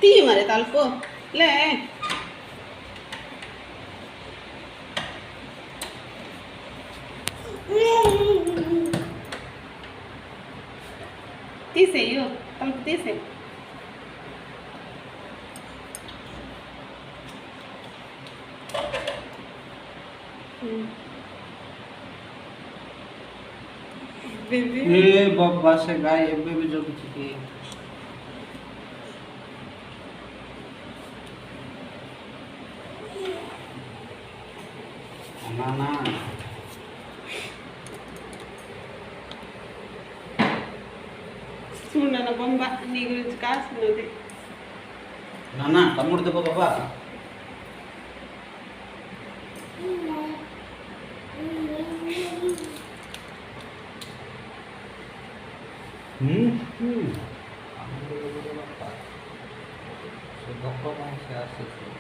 తీ మరి తలుపు లే. తీసేయు తలుపు తీసేయి. ए बाबा से गाय एबे भी जो कुछ की ना ना చూడన్న బొమ్మ నీ గురించి కాస్తున్నది. నాన్న తమ్ముడు దెబ్బ బాబా గొప్ప మనిషి ఆశిస్తుంది.